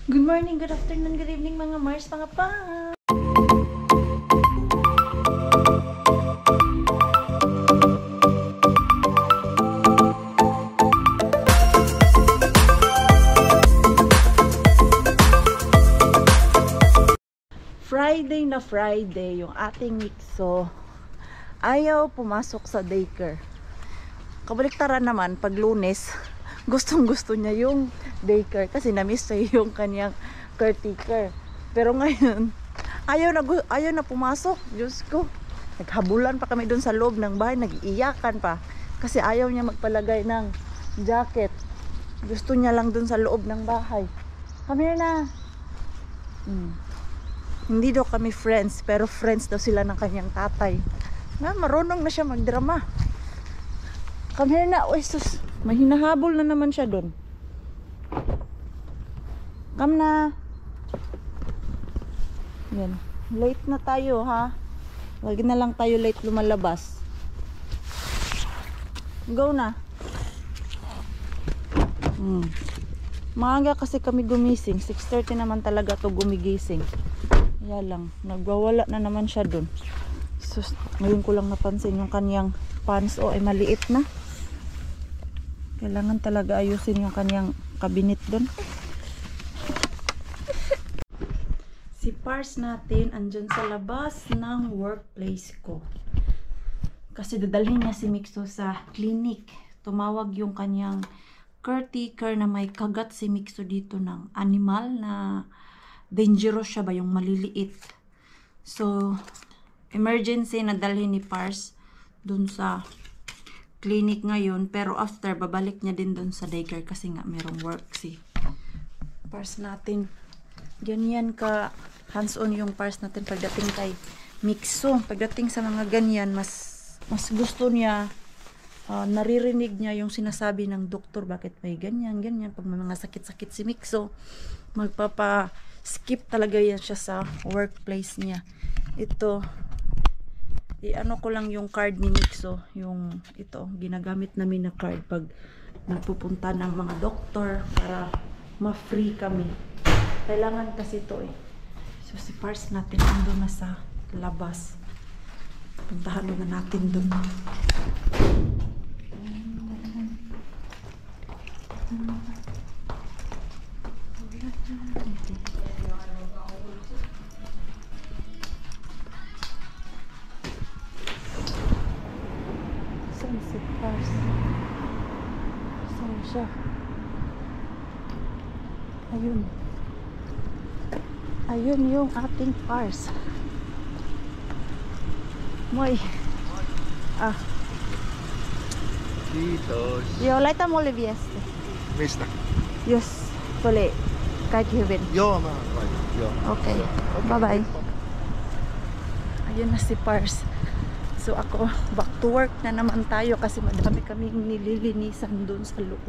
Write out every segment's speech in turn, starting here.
Good morning, good afternoon, good evening mga Mars, mga pa. Friday na Friday, yung ating Mikso ayaw pumasok sa daycare. Kabaliktaran naman, pag Lunes, gustong-gusto niya yung daycare kasi na-miss niya yung kanyang caretaker. Pero ngayon, ayaw na pumasok. Diyos ko, naghabulan pa kami doon sa loob ng bahay, nag-iiyakan pa. Kasi ayaw niya magpalagay ng jacket. Gusto niya lang doon sa loob ng bahay. Come here na. Hindi daw kami friends, pero friends daw sila ng kanyang tatay. Marunong na siya magdrama. Come here na. Uy, sus. May hinahabol na naman siya doon. Come na. Yan. Late na tayo, ha? Wag na lang tayo late lumalabas. Go na. Maaga kasi kami gumising. 6:30 naman talaga to gumigising. Kaya lang, nagwawala na naman siya doon. Sus, ngayon ko lang napansin yung kanyang pants. Ay maliit na. Kailangan talaga ayusin yung kanyang cabinet doon. Si Pars natin andyan sa labas ng workplace ko. Kasi dadalhin niya si Mikso sa clinic. Tumawag yung kanyang caretaker na may kagat si Mikso dito ng animal na dangerous siya ba, yung maliliit. So, emergency na dalhin ni Pars dun sa clinic ngayon. Pero after, babalik niya din dun sa daycare kasi nga merong work si Pars natin. Ganyan ka hands-on yung Pars natin pagdating kay Mikso. Pagdating sa mga ganyan, mas gusto niya, naririnig niya yung sinasabi ng doktor, bakit may ganyan. Pag may mga sakit-sakit si Mikso, magpapa-skip talaga yan siya sa workplace niya. Ito, i-ano ko lang yung card ni Mikso, yung ito, ginagamit namin na card pag nagpupunta ng mga doktor para ma-free kami. Kailangan kasi ito eh. So si Pars natin ando na sa labas. Puntahan na natin doon. Saan si Pars? Saan siya? Ayun yung ating Pars. Moy. Kiitos. Joo, laita mulle viesti. Mistä? Jos tuli kaikki hyvin. Joo, mä laitan. Joo. Okay. Bye bye. Ayun na si Pars. So ako, back to work na naman tayo kasi madami kaming nililinisan doon sa loob.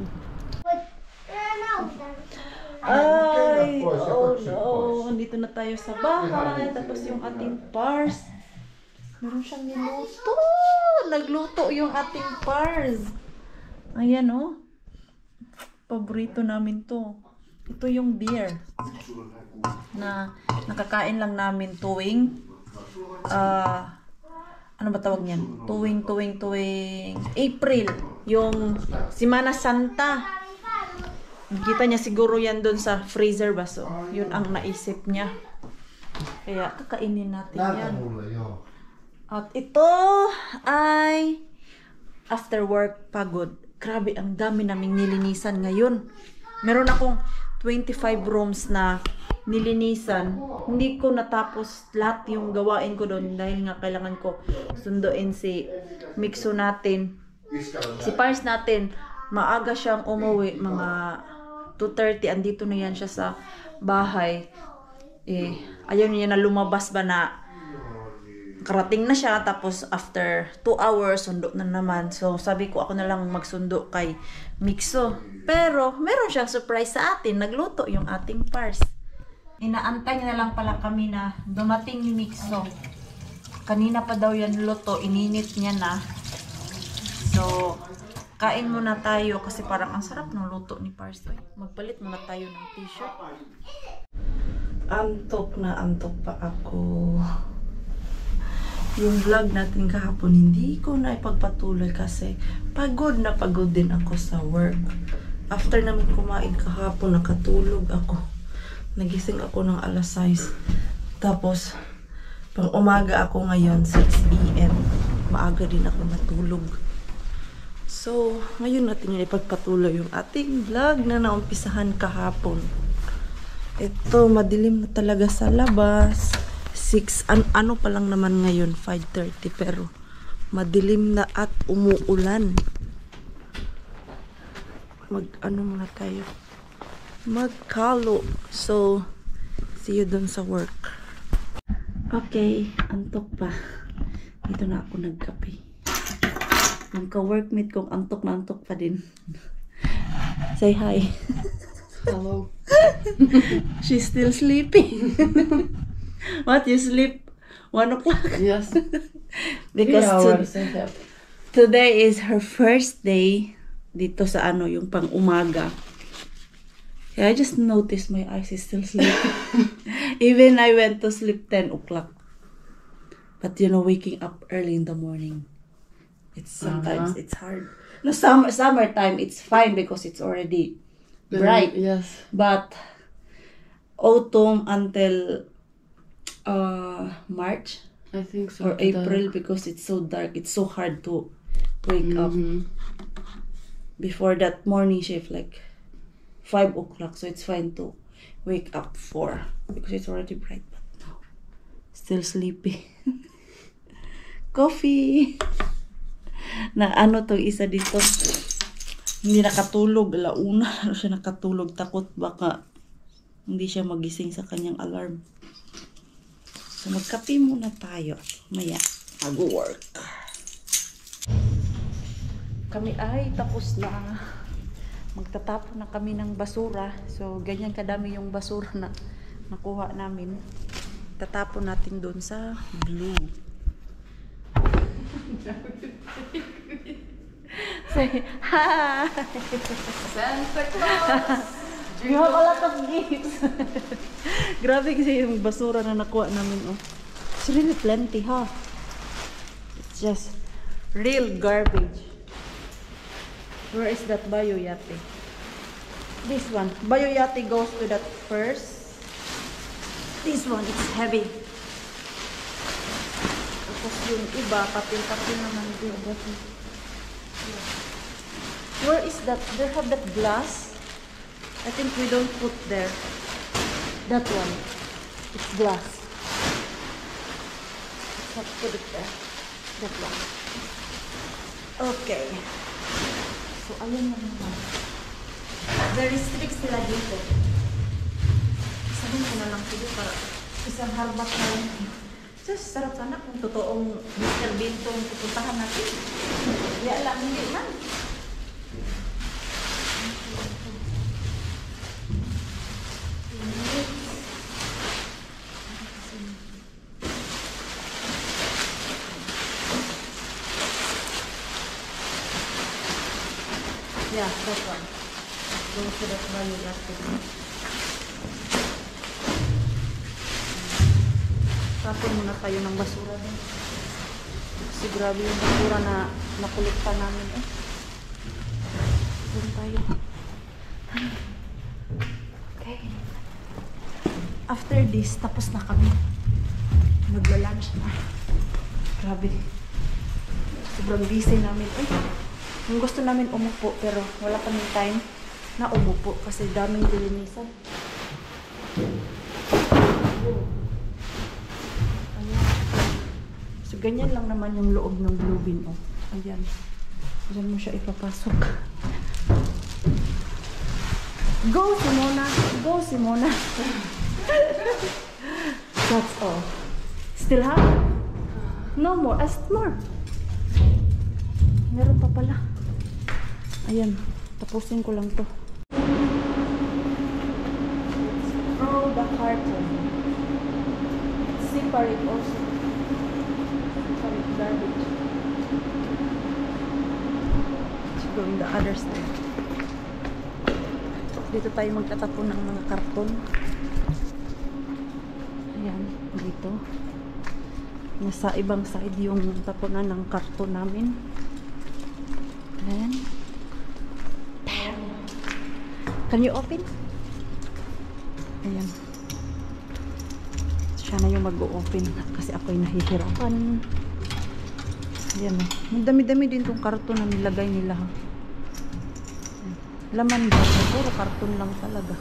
Ay, oh no. Andito na tayo sa bahay. Tapos yung ating Pars. Meron siyang niluto. Nagluto yung ating Pars. Ayan oh. Paborito namin to. Ito yung beer na nakakain lang namin tuwing ano ba tawag niyan? Tuwing April, yung Semana Santa. Kita niya siguro yan doon sa freezer ba, so yun ang naisip niya. Kaya kakainin natin yan. At ito ay after work pagod. Grabe, ang dami naming nilinisan ngayon. Meron akong 25 rooms na nilinisan. Hindi ko natapos lahat yung gawain ko doon dahil nga kailangan ko sunduin si Mikso natin. Si Pars natin, maaga siyang umuwi, mga 2:30, andito na yan siya sa bahay. Ayaw niya na lumabas ba na karating na siya, tapos after 2 hours, sundo na naman. So, sabi ko ako na lang magsundo kay Mikso. Pero, meron siyang surprise sa atin. Nagluto yung ating Pars. Inaantay na lang pala kami na dumating ni Mikso. Kanina pa daw yan luto, ininit niya na. So, Kain muna tayo kasi parang ang sarap ng luto ni Parsoy. Magpalit muna tayo ng t-shirt. Antok na antok pa ako. Yung vlog natin kahapon, hindi ko na ipagpatuloy kasi pagod na pagod din ako sa work. After namin kumain kahapon, nakatulog ako. Nagising ako ng alas 6. Tapos, pang umaga ako ngayon, 6 AM. Maaga din ako natulog. So, ngayon natin yung ipagpatuloy yung ating vlog na naumpisahan kahapon. Ito, madilim na talaga sa labas. 6, ano pa lang naman ngayon, 5:30, pero madilim na at umuulan. Ano muna tayo? Magkalo. So, see you dun sa work. Okay, antok pa. Dito na ako nagkape. Yung ka-workmate kong antok na antok pa din. Say hi. Hello. She's still sleeping. What, you sleep 1 o'clock? Yes. Because 3 hours and a half. today is her first day dito sa yung pang umaga. Yeah, I just noticed my eyes is still sleeping. Even I went to sleep 10 o'clock. But waking up early in the morning, it's sometimes it's hard. No, summertime it's fine because it's already bright. Yes. But autumn until March I think so. or April, because it's so dark, it's so hard to wake up. Before that morning shift, like 5 o'clock, so it's fine to wake up 4 because it's already bright. But no, still sleepy. Coffee. Na tong isa dito, hindi nakatulog, alauna siya nakatulog, takot baka hindi siya magising sa kanyang alarm. So magkape muna tayo, maya mag-work. Kami ay tapos na, magtatapon na kami ng basura. So ganyan kadami yung basura na nakuha namin. Tatapon natin doon sa blue. Say hi! Santa Claus! You have a lot of gifts. Grabe kasi yung basura na nakuha namin. Oh. It's really plenty, huh? It's just real garbage. Where is that Bayoyate? This one. Bayoyate goes to that first. This one, it's heavy. Tapos yung iba, papil-papil naman din. Where is that? They have that glass. I think we don't put there. That one. It's glass. Let's put it there. That one. Okay. So, ayun lang naman. Very strict sila dito. Sabihin ko na lang sila para isang harbat na lang. So, sarap sana kung totoong Mr. Bean itong pupuntahan natin. Kaya lang, hindi man. Yeah, that one. Go to that value last week. Tapon muna tayo ng basura din. Kasi grabe yung basura na nakulikta namin. Doon tayo. Okay. After this, tapos na kami. Magla-lunch na. Grabe. Sobrang busy namin. Yung gusto namin umupo, pero wala kaming time na umupo kasi daming dilinisan. Ayan. So, ganyan lang naman yung loob ng Blue Bean. Ayan. Diyan mo siya ipapasok. Go, Simona! Go, Simona! That's all. Still have? No more. Ask more. Meron pa pala. Ayan. Tapusin ko lang to. Throw the carton. Separate also. Separate garbage. going the other side. Dito tayo magtatapon ng mga karton. Ayan, dito. Nasa ibang side yung tapunan ng karton namin. Ayan. Can you open? Ayan. Siya na yung mag-o-open kasi ako'y nahihirapan. Ayan o. Ang dami-dami din tong karton na nilagay nila. Laman ba? Puro karton lang talaga.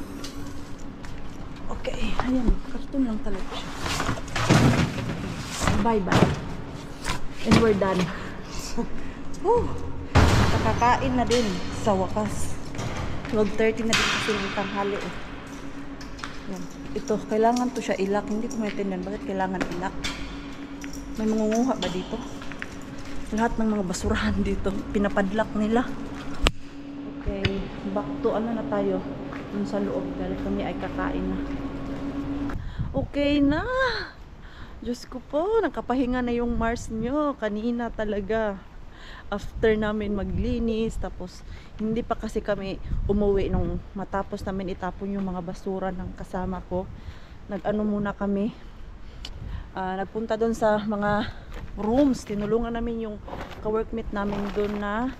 Okay. Ayan. Karton lang talaga siya. Bye-bye. And we're done. Nakakain na din sa wakas. 12:30 na din kasi yung tanghali eh. Yan. Ito, kailangan to siya ilak. Hindi ko maintindihan bakit kailangan ilak. May mangunguha ba dito? Lahat ng mga basurahan dito, pinapadlock nila. Okay, back to ano na tayo. Dun sa loob, dahil kami ay kakain na. Okay na! Diyos ko po, nakapahinga na yung Mars nyo. Kanina talaga. After namin maglinis, tapos hindi pa kasi kami umuwi nung matapos namin itapon yung mga basura ng kasama ko. Nag-ano muna kami, nagpunta doon sa mga rooms. Tinulungan namin yung ka-workmate namin doon na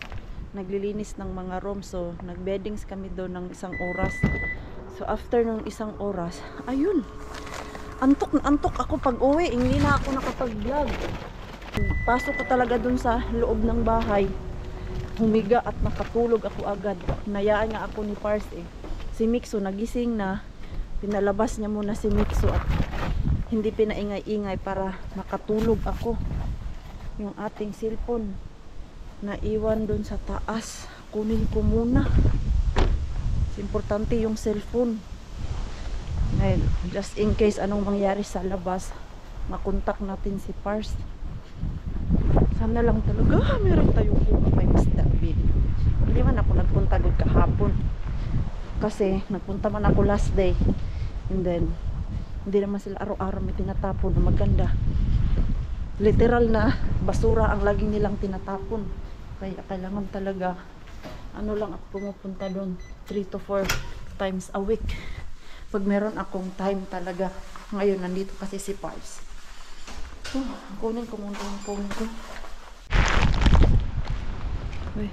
naglilinis ng mga rooms. So nag-beddings kami doon ng 1 oras. So after ng 1 oras, ayun, antok na antok ako pag uwi. Hindi na ako nakapag-vlog. Pasok ko talaga dun sa loob ng bahay, humiga at nakatulog ako agad. Nayaan nga ako ni Pars eh. Si Mixo nagising na, pinalabas niya muna si Mixo at hindi pinaingay-ingay para makatulog ako. Yung ating cellphone naiwan dun sa taas, kunin ko muna. Importante yung cellphone dahil just in case anong mangyari sa labas, makontak natin si Pars. Sana lang talaga meron tayong kuha kay Mr. Bean. Hindi man ako nagpunta doon kahapon kasi nagpunta man ako last day, and then hindi naman sila araw-araw may tinatapon na maganda. Literal na basura ang laging nilang tinatapon, kaya kailangan talaga ano lang ako pumupunta doon 3 to 4 times a week pag meron akong time talaga. Ngayon nandito kasi si Pars. Kunin ko muna yung phone ko. Wait.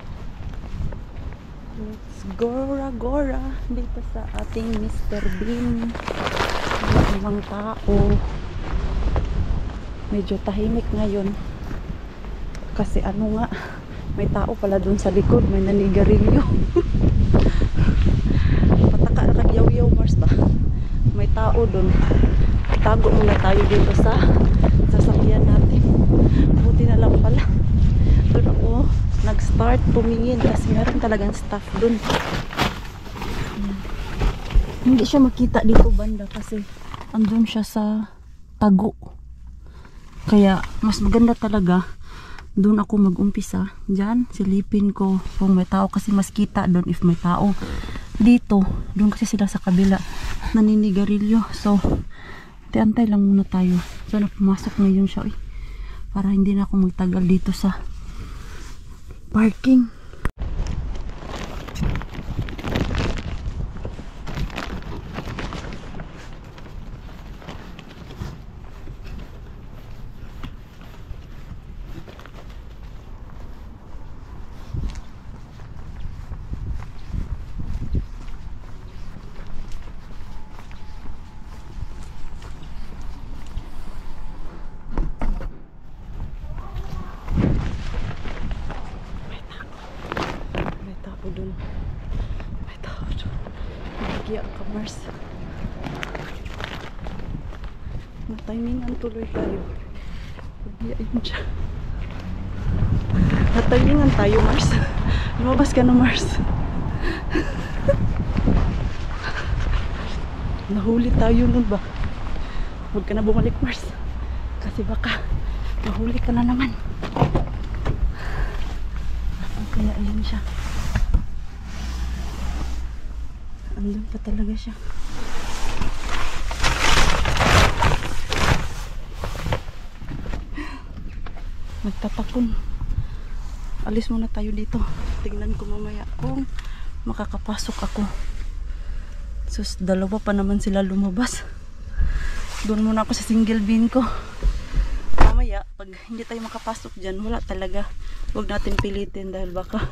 Let's gora dito sa ating Mr. Bean. Wala namang tao. Medyo tahimik ngayon kasi ano nga, may tao pala dun sa likod, may nanigarilyo. Pataka na kagyaw-yaw Mars ba? May tao dun. Tago muna tayo dito sa sasakyan natin. Buti na lang pala doon ako nag-start tumingin kasi meron talagang staff doon. Hindi siya makita dito banda kasi andun siya sa tago, kaya mas maganda talaga doon ako mag-umpisa. Diyan silipin ko kung may tao kasi mas kita doon if may tao. Dito doon kasi sila sa kabila naninigarilyo, so antay lang muna tayo. Sana pumasok ngayon siya para hindi na ako magtagal dito sa parking. Mars, natimingan tuloy tayo. Pagbiyain siya. Natimingan tayo Mars. Lumabas ka na Mars. Nahuli tayo nun ba? Huwag ka na bumalik Mars kasi baka nahuli ka na naman. Kaya ayun siya. Andun pa talaga siya. Nagtatakon. Alis muna tayo dito. Tingnan ko mamaya kung makakapasok ako. Sus, dalawa pa naman sila lumabas. Doon muna ako sa single bin ko. Mamaya, pag hindi tayo makapasok dyan, wala talaga. Huwag natin pilitin dahil baka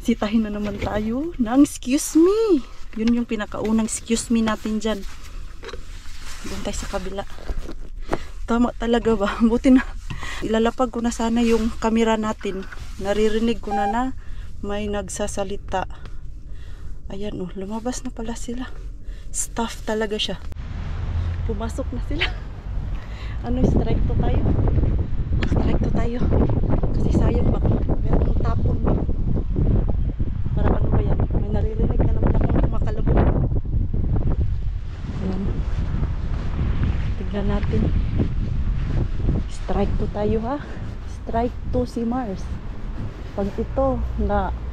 sitahin na naman tayo ng excuse me. Yun yung pinakaunang excuse me natin dyan. Doon tayo sa kabila. Tama talaga ba? Buti na. Ilalapag ko na sana yung camera natin. Naririnig ko na may nagsasalita. Ayan oh, lumabas na pala sila. Staff talaga siya. Pumasok na sila. Ano, strike to tayo? Strike to tayo. Kasi sayang baka merong tapon ba? Para ano ba yan? May naririnig na naman akong kumakalabog. Ayan. Tignan natin. Strike to tayo ha. Strike to si Mars. Pag ito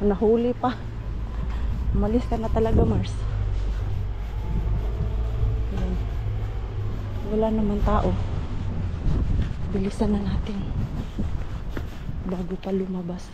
nahuli pa, umalis ka na talaga, Mars. Ayan. Wala naman tao. Bilisan na natin bago pa lumabas.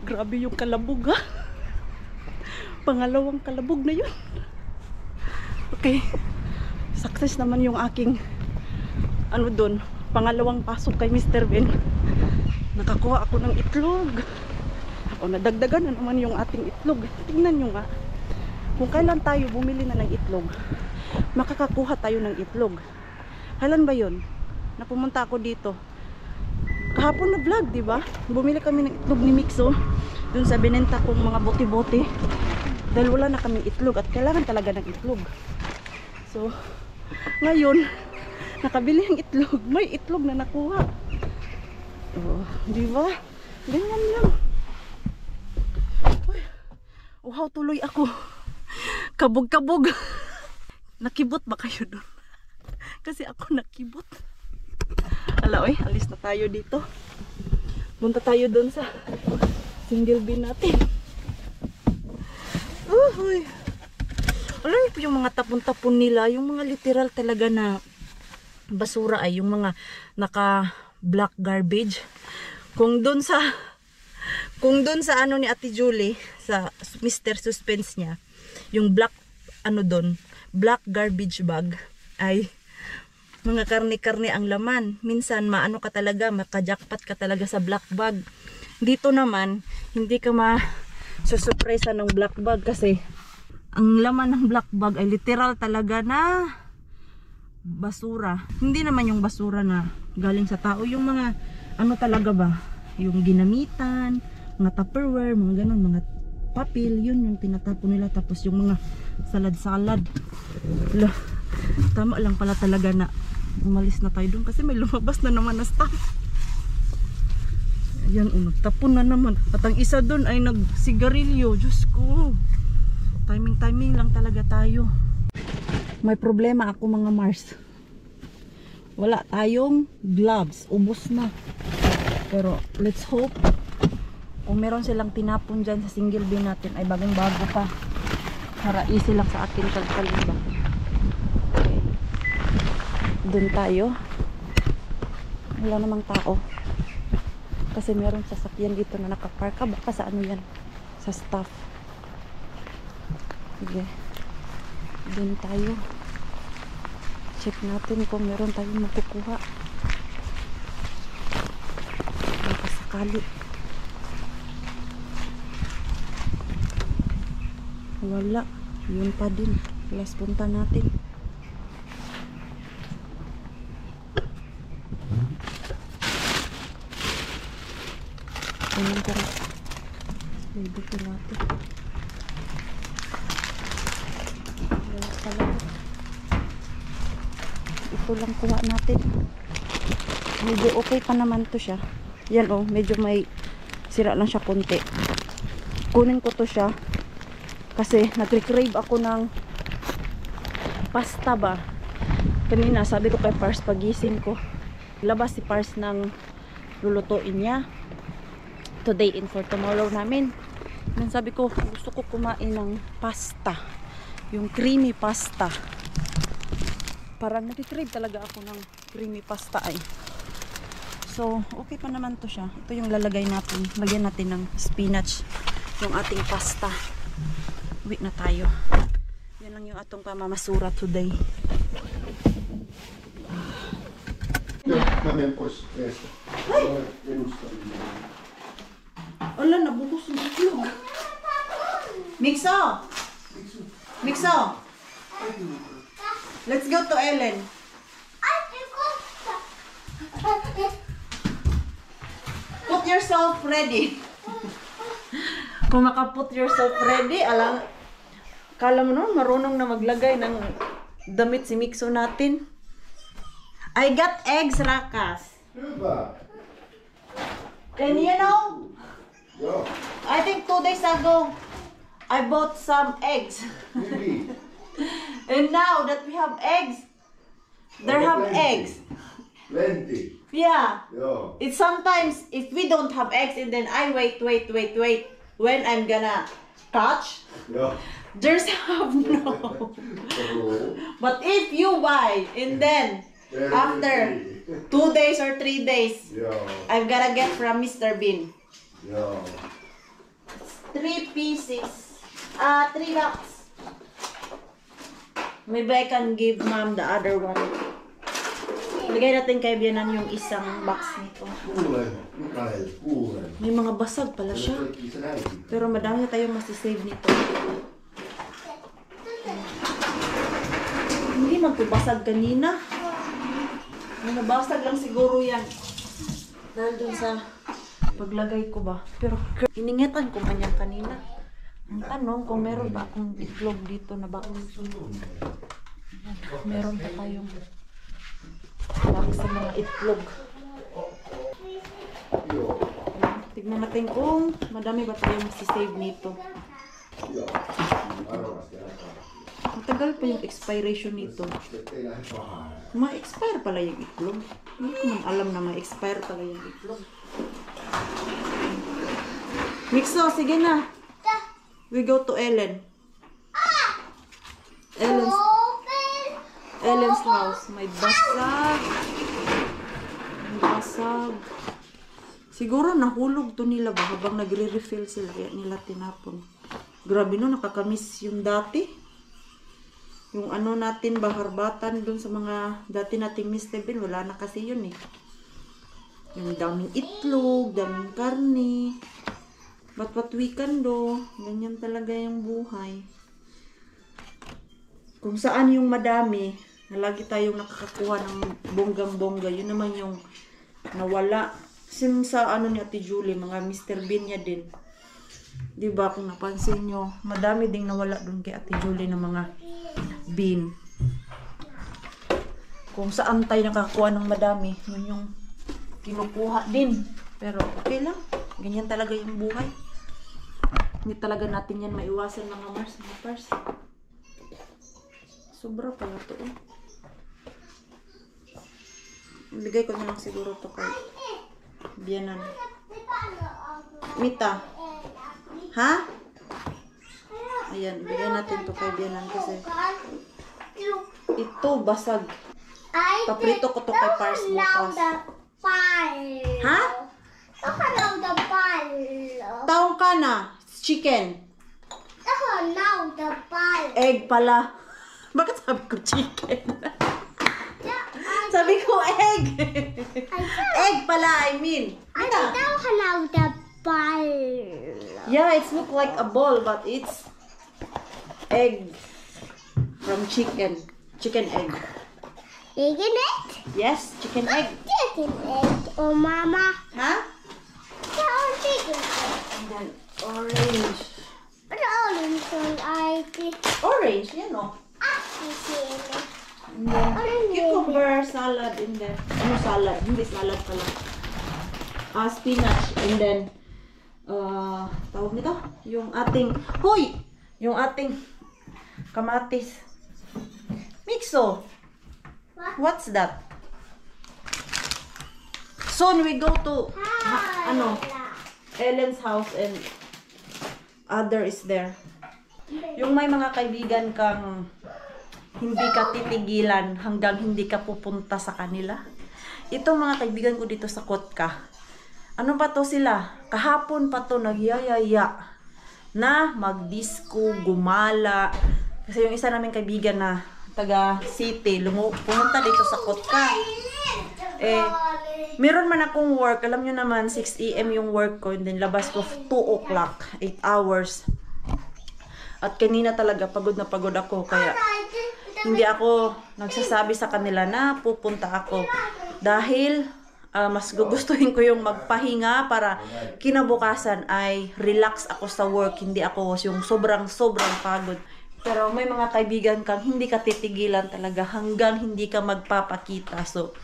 Grabe yung kalabog ha. Pangalawang kalabog na yun. Okay. Success naman yung aking ano doon. Pangalawang pasok kay Mr. Ben. Nakakuha ako ng itlog. O nadagdagan na naman yung ating itlog. Tingnan nyo nga. Kung kailan tayo bumili na ng itlog, makakakuha tayo ng itlog. Kailan ba yun? Napumunta ako dito. Kahapon na vlog, di ba? Bumili kami ng itlog ni Mixo. dun sa binenta kong mga bote-bote. Dahil wala na kaming itlog at kailangan talaga ng itlog. So, ngayon, nakabili ng itlog. May itlog na nakuha. Oh, di ba? Ganyan lang. Uy, uhaw tuloy ako. Kabog-kabog. Nakibot ba kayo doon? Kasi ako nakibot. Ala, oy, alis na tayo dito. Punta tayo doon sa single bin natin. Uy. Alam niyo po yung mga tapon-tapon nila, yung mga literal talaga na basura ay yung mga naka black garbage. Kung doon sa ano ni Ate Julie, sa Mr. Suspense niya, yung black ano doon, black garbage bag ay mga karne-karne ang laman. Minsan maano ka talaga, makajackpot ka talaga sa black bag. Dito naman, hindi ka masusurpresa ng black bag kasi ang laman ng black bag ay literal talaga na basura. Hindi naman yung basura na galing sa tao, yung mga ano talaga ba, yung ginamitan, mga tupperware, mga ganun, mga papel, yun yung tinatapon nila. Tapos yung mga salad-salad. Tama lang pala talaga na umalis na tayo doon kasi may lumabas na naman na staff. Ayan, nagtapon na naman. At ang isa doon ay nagsigarilyo. Diyos ko, timing lang talaga tayo. May problema ako mga Mars. Wala tayong gloves, ubos na. Pero let's hope kung meron silang tinapon dyan sa single bin natin ay bagong-bago pa. Para easy lang sa akin kalkaliba. Okay. Doon tayo. Wala namang tao. Kasi meron sasakyan dito na nakapark. Baka sa ano yan? Sa staff. Sige. Doon tayo. Check natin kung meron tayong makukuha. Baka sakali. Wala. Yun pa din. Last punta natin. Ganyan ko rin. Baby ko natin. Wala pala. Ito lang kuha natin. Medyo okay pa naman to siya. Yan oh, medyo may sira lang siya konti. Kunin ko to siya kasi nag-crave ako ng pasta ba. Kanina sabi ko kay Pars pagising ko, labas si Pars ng lulutuin niya today and for tomorrow namin. Then sabi ko gusto ko kumain ng pasta, yung creamy pasta. Parang nag-crave talaga ako ng creamy pasta ay. So, okay pa naman to siya. Ito yung lalagay natin. Lagyan natin ng spinach yung ating pasta. Uwi na tayo. Yan lang yung atong pamamasura today. Wala, nabuhos yung itlog. Mixo! Mixo! Let's go to Ellen. Put yourself ready. Kung maka-put yourself ready, alam, kala mo naman marunong na maglagay ng damit si Mixo natin. I got eggs, Rakas. And you know, I think 2 days ago, I bought some eggs. And now that we have eggs, there have eggs. Plenty. Yeah. Yeah. It's sometimes if we don't have eggs and then I wait when I'm gonna catch, Yeah. there's have no. But if you buy and then after 2 days or 3 days, Yeah. I'm gonna get from Mr. Bean. Yeah. 3 pieces. 3 bucks. Maybe I can give mom the other one. Lagay natin kay Bianan yung isang box nito. Kuulen, Mikael, kuulen. May mga basag pala siya. Pero madami na tayong masisave nito. Hindi magpabasag kanina. May nabasag lang siguro yan. Dahil dun sa paglagay ko ba. Pero iningitan ko man yan kanina. Ang tanong kung meron ba akong itlog dito na box. Meron pa tayong box sa mga itlog. Tignan natin kung madami ba tayong masisave nito. Matagal pa yung expiration nito. Ma-expire pala yung itlog. Hindi ko man alam na ma-expire pala yung itlog. Mixo, sige na. We go to Ellen. Ellen's house. May basag. May basag. Siguro nahulog to nila ba habang nagre-refill sila kaya nila tinapon. Grabe no, nakakamiss yung dati. Yung ano natin, baharbatan dun sa mga dati nating Mr. Bean, wala na kasi yun eh. Yung daming itlog, daming karne. But what we can do, ganyan talaga yung buhay. Kung saan yung madami, na lagi tayong nakakakuha ng bonggang-bongga, yun naman yung nawala. Sim sa ano ni Ate Julie, mga Mr. Bean niya din. Diba kung napansin nyo, madami ding nawala dun kay Ate Julie ng mga bean. Kung saan tayo nakakakuha ng madami, yun yung kinukuha din. Pero okay lang, ganyan talaga yung buhay. Hindi talaga natin yan maiwasan mga Mars. Sobra pala to eh. Ibigay ko na lang siguro to kay Bianan. Mita. Ha? Ayan, ibigay natin to kay Bianan kasi ito basag. Paprito ko to kay Pars bukas. Ha? Taong ka na. Chicken. Egg pala. Bakit sabi ko chicken? Sabi ko egg. Egg pala, I mean. Yeah, it's look like a ball, but it's egg from chicken. Chicken egg. Chicken egg? Yes, chicken egg. Chicken egg. Oh, Mama. Huh? Yeah, chicken egg. And then orange. But orange one I did. Orange, you know. And then cucumber salad in there. Ano salad? Hindi salad pala. Spinach. And then, tawag nito? Yung ating, huy! Yung ating kamatis. Mixo. What's that? Soon we go to, Ellen's house and other is there. Yung may mga kaibigan kang hindi ka titigilan hanggang hindi ka pupunta sa kanila. Itong mga kaibigan ko dito sa Kotka, ano ba to sila? Kahapon pa to nagyayaya na magdisco, gumala. Kasi yung isa naming kaibigan na taga city, pumunta dito sa Kotka. Meron man akong work, alam nyo naman, 6 AM yung work ko, and then labas ko 2 o'clock, 8 hours. At kanina talaga, pagod na pagod ako, kaya hindi ako nagsasabi sa kanila na pupunta ako. Dahil mas gugustuhin ko yung magpahinga para kinabukasan ay relax ako sa work, hindi ako yung sobrang pagod. Pero may mga kaibigan kang hindi ka titigilan talaga hanggang hindi ka magpapakita. So,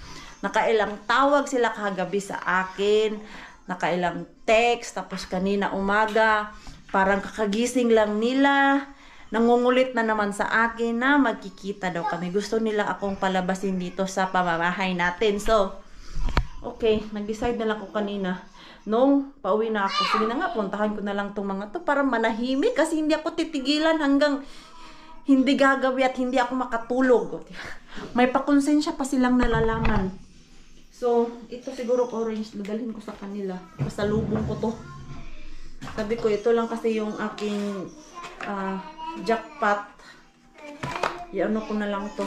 nakailang tawag sila kagabi sa akin, nakailang text, tapos kanina umaga, parang kakagising lang nila, nangungulit na naman sa akin na magkikita daw kami. Gusto nila akong palabasin dito sa pamamahay natin. So, okay, nag-decide na lang ako kanina. Nung pauwi na ako, sige na nga, puntahan ko na lang itong mga to para manahimik kasi hindi ako titigilan hanggang hindi gagawi at hindi ako makatulog. May pakonsensya pa silang nalalaman. So, ito siguro orange, dadalhin ko sa kanila. Pasalubong ko to. Sabi ko, ito lang kasi yung aking jackpot. Iano ko na lang to.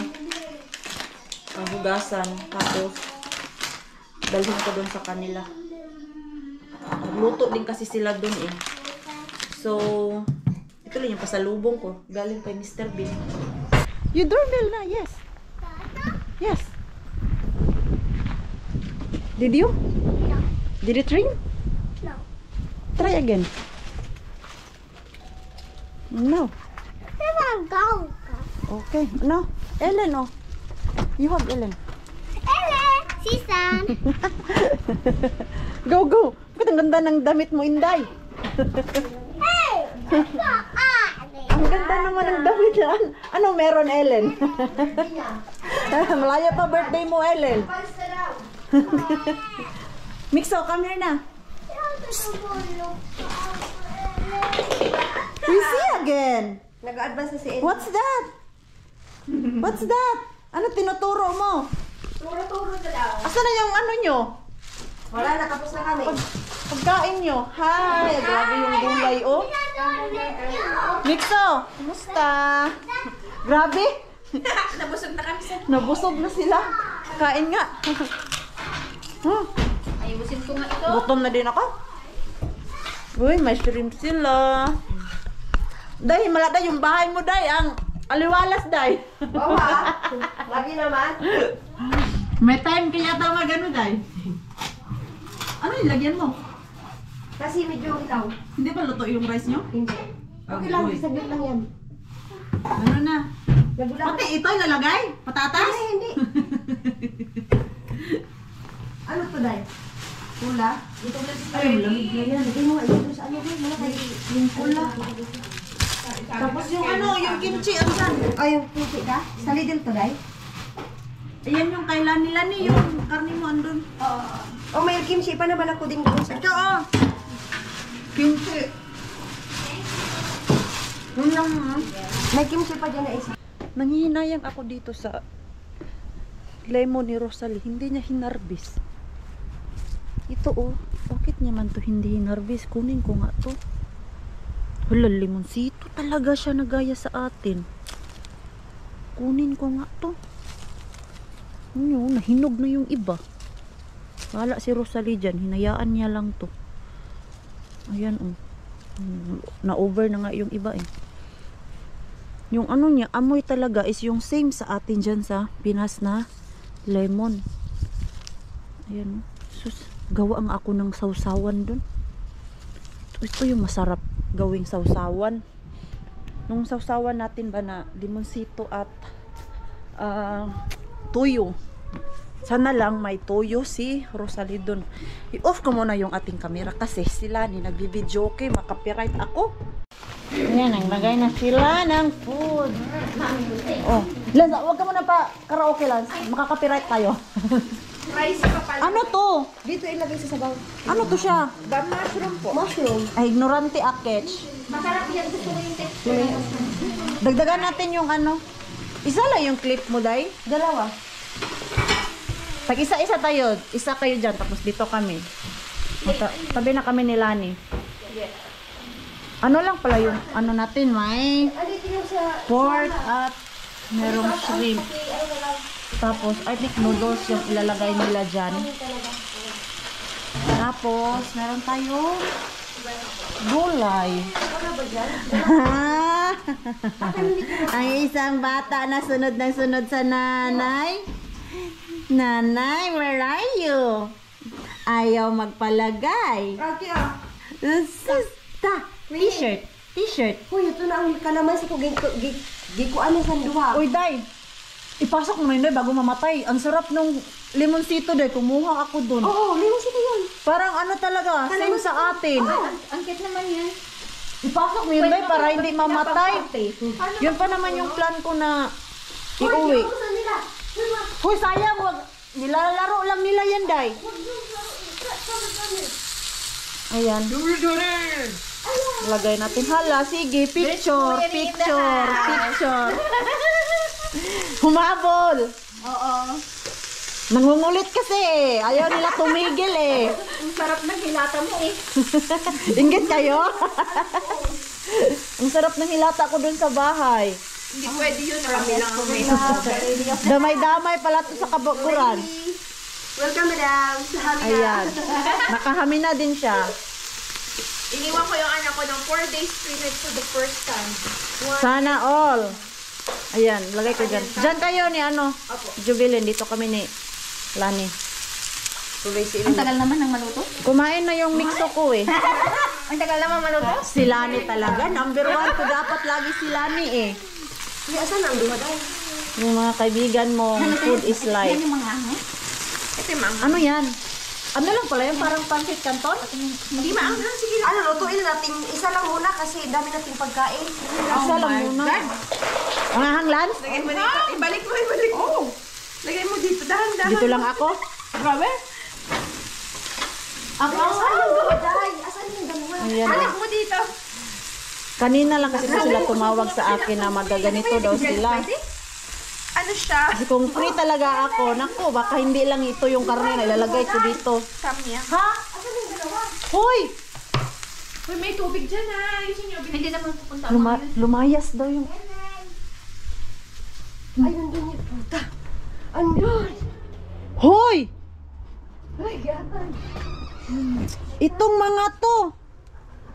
Hugasan. Tapos, dalhin ko dun sa kanila. Nagluto din kasi sila dun eh. So, ito lang yung pasalubong ko. Galing kay Mr. Bean. You doorbell na, yes. Yes. Did you? No. Did it ring? No. Try again. No. Come on, go. Okay. No. Ellen, oh. You have Ellen. Ellen, Sisan. Go, go. Bakit ang ganda ng damit mo, Inday? Hey, Ang ganda naman ng damit yan. Ano meron, Ellen? Malaya pa birthday mo, Ellen. Mixo, come here na. We see again. Nag-advance na si Ed. What's that? What's that? Ano tinuturo mo? Turo-turo ka daw. Asa na yung ano nyo? Wala, nakapos na kami. Pagkain nyo. Hi! Grabe yung gulay, oh. Mixo, kumusta? Grabe. Nabusog na kami sa... Nabusog na sila. Kain nga. Ayusin ko nga ito. Gutom na din ako. Uy, may shrimp sila. Day, malata yung bahay mo, Day. Ang aliwalas, Day. Oo ha? Lagi naman. May time kaya tama gano'n, Day. Ano yung lagyan mo? Kasi medyo ilaw. Hindi ba luto yung rice nyo? Hindi. Okay lang, saglit lang yan. Ano na? Nagula Pati ito yung nalagay? Patatas? Hindi. Ano to, Day? Pula? Dito mo lang Ay, lamig na yan. Hindi mo nga ito sa ano, Day? Mga kayo. Yung pula. Tapos yung ano, yung kimchi, ang san? Ay, yung puti ka? Sali din to, Day? Ayan yung kailan nila ni yung karni mo andun. Oh, may kimchi pa naman ako din doon sa... Ito, oh. Kimchi. Yun lang, ha? May kimchi pa dyan na isa. Nanghihinayang ako dito sa lemon ni Rosalie. Hindi niya hinarbis. Ito, oh. Bakit niya man to hindi hinarbis? Kunin ko nga to. Hala, limonsito talaga siya nagaya sa atin. Kunin ko nga to. Ano, nahinog na yung iba. Wala si Rosalie dyan. Hinayaan niya lang to. Ayan, oh. Na-over na nga yung iba, eh. Yung ano niya, amoy talaga is yung same sa atin dyan sa Pinas na lemon. Ayan, oh. Sus, gawa ang ako ng sausawan dun. Ito yung masarap gawing sausawan. Nung sausawan natin ba na limonsito at tuyo. Sana lang may tuyo si Rosalie dun. I-off ko muna yung ating camera kasi sila ni nagbibideo okay, makapiright ako. Ayan, naglagay na sila ng food. Oh, Lance, huwag ka muna pa karaoke, Lance. Makakapiright tayo. Rice pa pala. Ano to? Dito ilagay sa sabaw. Ano to siya? Mushroom po. Mushroom. Ay, ignorante aketch. Masarap yan. Gusto ko yung texture. Dagdagan natin yung ano. Isa lang yung clip mo, Day. Dalawa. Pag isa-isa tayo, isa kayo dyan, tapos dito kami. Tabi na kami ni Lani. Ano lang pala yung ano natin, may Andito yung sa... pork at merong shrimp. Tapos, I think noodles yung ilalagay nila dyan. Tapos, meron tayong gulay. Ang isang bata na sunod ng sunod sa nanay. Nanay, where are you? Ayaw magpalagay. Okay ah. T-shirt. T-shirt. Uy, ito na ang kalamansi ko. Gikuan na sa duha. Uy, Day. Ipasok mo yun, Day, bago mamatay. Ang sarap nung limonsito, Day. Kumuha ako dun. Oo, limonsito yun. Parang ano talaga, same sa atin. Ang cute naman yan. Ipasok mo yun, Day, para hindi mamatay. Yun pa naman yung plan ko na iuwi. Uy, sayang, wag. Nilalaro lang nila yan, Day. Ayan. Lagay natin. Hala, sige, picture. Humabol. Oo. Nangungulit kasi eh. Ayaw nila tumigil eh. Ang sarap ng hilata mo eh. Inggit kayo? Ang sarap ng hilata ko dun sa bahay. Hindi pwede yun. Kami lang ang may Damay-damay pala to sa kabakuran. Welcome, madam. Sa Hamina. Ayan. Nakahami na din siya. Iniwan ko yung anak ko ng 4 days 3 nights for the first time. Sana all. Ayan, lagay ko dyan. Dyan kayo ni ano? Jubilin. Dito kami ni Lani. Tuloy si Ang tagal naman ng maluto. Kumain na yung mixo ko eh. Ang tagal naman manood. Si Lani talaga. Number 1 ko dapat lagi si Lani eh. Kaya saan ang duha dahil? Yung mga kaibigan mo, food is life. Yan yung mga angay. Ito yung mga Ano yan? Ano lang pala yan? Parang pancit canton? Hindi maanghang. Sige lang. Ano, lutuin natin. Isa lang muna kasi dami nating pagkain. Isa lang muna. Ang hanglan? Lagay mo dito. Ibalik mo, ibalik mo. Lagay mo dito. Dahan-dahan. Dito lang ako. Grabe. Ako. Asan yung duha dahil? Asan yung dalawa? Ayan. Balik mo dito. Kanina lang kasi sila tumawag sa akin na magaganito daw sila. Ano siya? Kasi kung free talaga ako, nako, baka hindi lang ito yung karne na ilalagay ko dito. Samya. Ha? Asan yung dalawa? Hoy! Uy, may tubig dyan ha. Ayusin niyo. Hindi naman pupunta. Lumayas daw yung... Ay, nandun yung puta. Andun. Hoy! Ay, gatan. Itong mga to.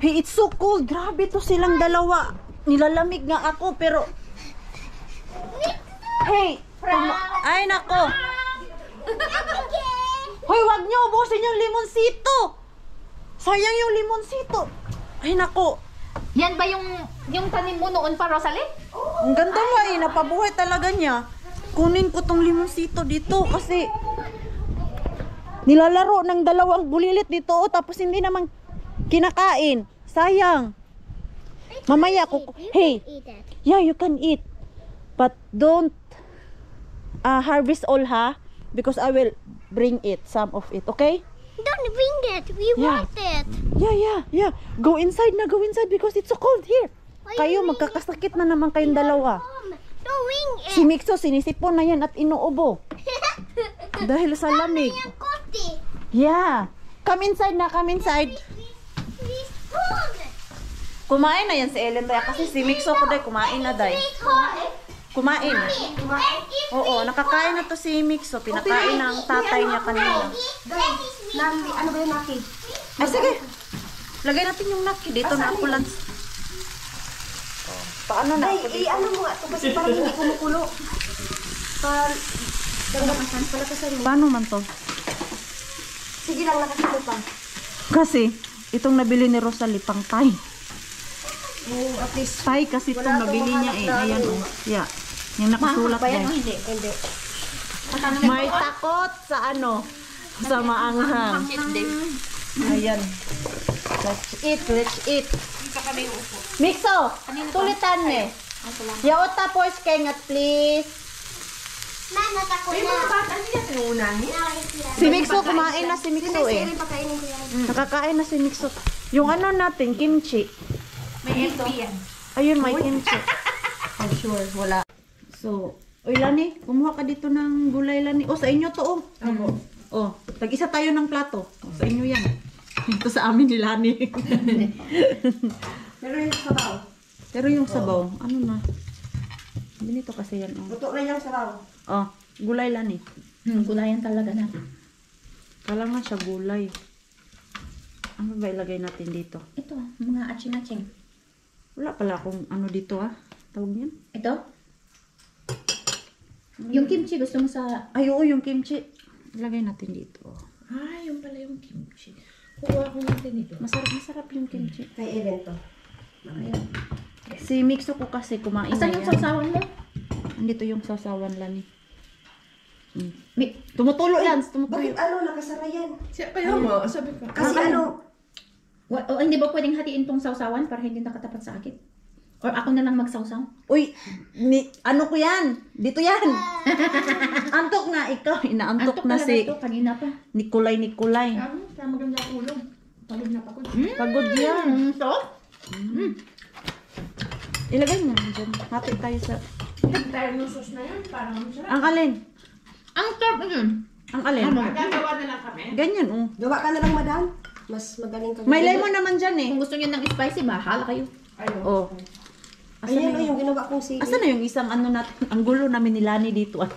Hey, it's so cold. Grabe to silang dalawa. Nilalamig nga ako, pero... Hey! Ay, nako! Hoy, wag niyo ubusin yung limonsito! Sayang yung limonsito! Ay, nako! Yan ba yung tanim mo noon pa, Rosalie? Ang ganda mo eh. Napabuhay talaga niya. Kunin ko tong limonsito dito kasi... Nilalaro ng dalawang bulilit dito, oh, tapos hindi naman kinakain. Sayang. Mamaya ko... Hey! Eat it. Yeah, you can eat. But don't harvest all, ha? Because I will bring it, some of it, okay? Don't bring it. We Yeah. want it. Yeah. Go inside na, go inside because it's so cold here. Why Kayo, you magkakasakit na naman kayong dalawa. Mom, don't bring it. Si Mixo, sinisipon na yan at inuubo. Dahil sa lamig. Yung kote. Yeah. Come inside na, come inside. Please, hold. Kumain na yan si Ellen Daya kasi si Mixo ko day, kumain na day. Please, hold. Kumain. Oo, nakakain na to si Mixo. Pinakain ng tatay niya kanina. Naki, ano ba yung naki? Ay, sige. Lagay natin yung naki dito na ako lang. Paano na ako dito? ano mo nga ito kasi parang hindi kumukulo. Palakasan mo. Paano man to? Sige lang, nakasalo pa. Kasi, itong nabili ni Rosalie, pang Thai. At least, Thai kasi itong nabili niya eh. Ayan o. Yeah. Yung nakasulat ba yan o niya. hindi? May takot sa ano? Sa maanghang. Ayan. Let's eat. Mixo, tulitan me. Yaota po iskengat please. Mama, tako May mga na. bata niya tinuunahin. Si Mixo, kumain na si Mixo eh. Pakainin ko yan. Nakakain na si Mixo. Yung ano natin, kimchi. May LP yan. Ayun, may kimchi. Oh, sure. Wala. So, oy Lani, kumuha ka dito ng gulay Lani. Oh, sa inyo to oh. Oh, tag-isa tayo ng plato. Oh, sa inyo yan. Ito sa amin ni Lani. Pero yung sabaw. Pero yung sabaw, ano na? Ganito kasi yan. Oh, Luto na yung sabaw. oh gulay Lani. Gulayan talaga na. Kala nga siya gulay. Ano ba ilagay natin dito? Ito, mga aching-aching. Wala pala akong ano dito ah. Tawag yan? Ito? Yung kimchi gusto mo sa... Ay, oo, yung kimchi. Ilagay natin dito. Ah, yung pala yung kimchi. Kukuha ko natin ito. Masarap yung kimchi. Kay Ellen to. Si Mixo ko kasi kumain Asan na yung yan. sausawan mo? Andito yung sasawan Lani. Tumutulo Lance, tumutulo. nakasara yan? Kaya mo, sabi ko. Kasi Hindi ba pwedeng hatiin tong sausawan para hindi nakatapat sa akin? Or ako na lang magsawsaw? Uy, ano ko yan? Dito yan. Antok na ikaw. Inaantok na talaga si ito, kanina pa. Nikolay. Kaya maganda tulog. Pagod na pagod. Pagod yan. So? Ilagay mo dyan. Hati tayo sa... Tayo ng sauce na yun, parang masarap. Ang alin? Ang sarap yun. Ang alin? Gagawa na lang kami. Ganyan oh. Gawa ka na lang, madam. Mas magaling ka. May lemon naman dyan eh. Kung gusto niyo ng spicy, bahala kayo. Ayun. Oh. Ayan yung ginawa kong sili. Asan na yung isang ano natin? Ang gulo namin ni Lani dito ah.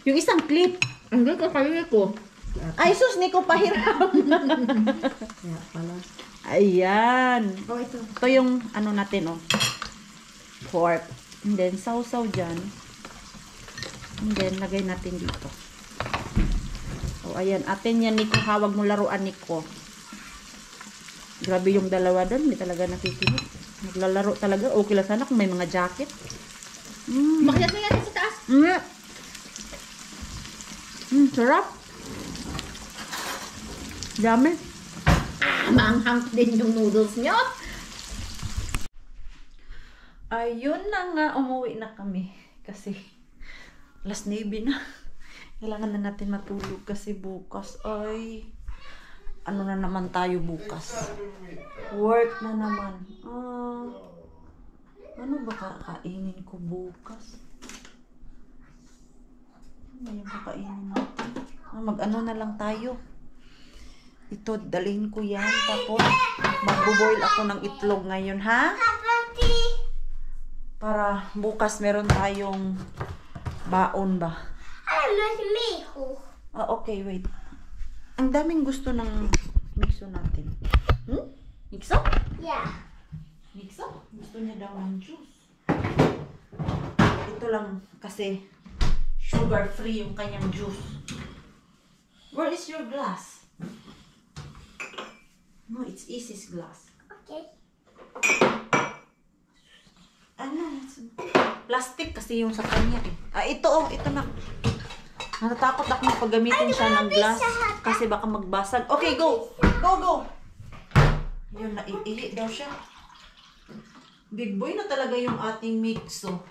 Yung isang clip. Ang gusto kayo ko. Ay sus, ni ko pahiram. Kaya pala. Ayan. Oh, ito. Ito yung ano natin oh. Pork. And then sausaw dyan. And then lagay natin dito. Oh, ayan. Atin yan Nico. Hawag mo laruan Nico. Grabe yung dalawa doon. Hindi talaga nakikinig. Naglalaro talaga. Okay lang sana kung may mga jacket. Makilat na yan sa taas. Sarap. Dami. Maanghang din yung noodles nyo. Ayun na nga. Umuwi na kami. Kasi alas 9 na. Kailangan na natin matulog kasi bukas ay ano na naman tayo bukas. Work na naman. Ano ba kakainin ko bukas? Ano ba yung kakainin natin? Mag-ano na lang tayo. Ito, dalhin ko yan. Tapos, magbo-boil ako ng itlog ngayon, ha? Para bukas meron tayong baon ba? Okay, wait. Ang daming gusto ng mixo natin. Mixo? Yeah. Mixo? Gusto niya daw ng juice. Ito lang kasi sugar-free yung kanyang juice. Where is your glass? No, it's Isis glass. Okay. Ano? Plastic kasi yung sa kanya eh. Ito ito na. Natatakot ako na paggamitin siya ng glass kasi baka magbasag. Okay, go! Go! Yun, naiihi daw siya. Big boy na talaga yung ating mixo.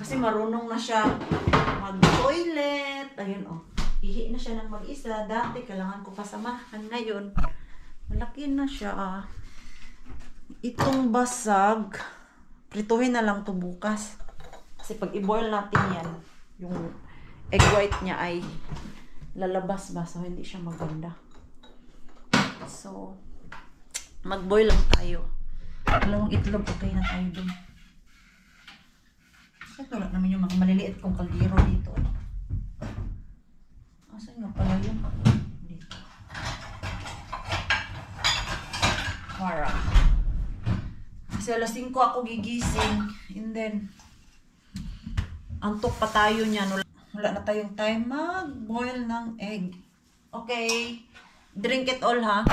Kasi marunong na siya mag-toilet. Ayun, ihi na siya ng mag-isa. Dati, kailangan ko pasamahan. Ngayon, malaki na siya. Itong basag, prituhin na lang to bukas. Kasi pag i-boil natin yan, yung egg white niya ay lalabas ba? So, hindi siya maganda. So, mag-boil lang tayo. Dalawang itlog, okay na tayo dun. Kasi wala naman yung mga maliliit kong kaldero dito. Asan nga pala yun? Dito. Para. Kasi alas 5 ako gigising. And then, antok pa tayo niyan. Wala na tayong time mag-boil ng egg. Okay. Drink it all, ha?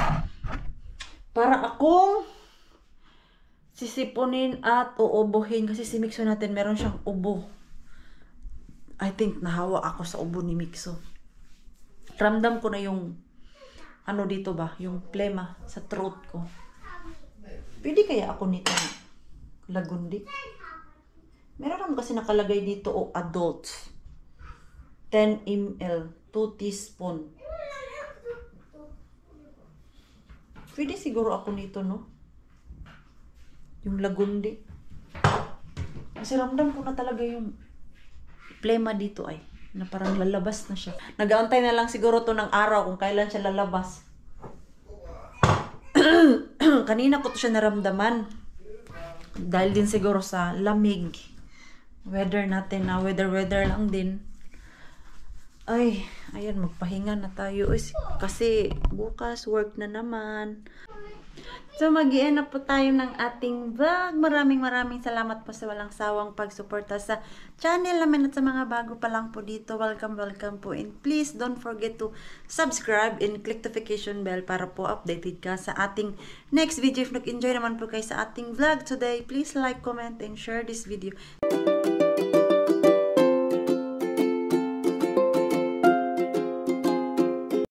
Para akong sisipunin at uubuhin. Kasi si Mixo natin, meron siyang ubo. I think nahawa ako sa ubo ni Mixo. Ramdam ko na yung ano dito ba? Yung plema sa throat ko. Pwede kaya ako nito lagundi? Meron naman kasi nakalagay dito adults. 10 ml, 2 teaspoon. Pwede siguro ako nito, no? Yung lagundi. Kasi ramdam ko na talaga yung plema dito ay. Na parang lalabas na siya. Nag-aantay na lang siguro to ng araw kung kailan siya lalabas. Kanina ko to siya naramdaman. Dahil din siguro sa lamig. Weather natin na weather lang din. Ay, ayan, magpahinga na tayo. Kasi bukas work na naman. So, mag-i-end up po tayo ng ating vlog. Maraming salamat po sa walang sawang pagsuporta sa channel namin at sa mga bago pa lang po dito. Welcome po. And please don't forget to subscribe and click notification bell para po updated ka sa ating next video. If nag-enjoy naman po kayo sa ating vlog today, please like, comment, and share this video.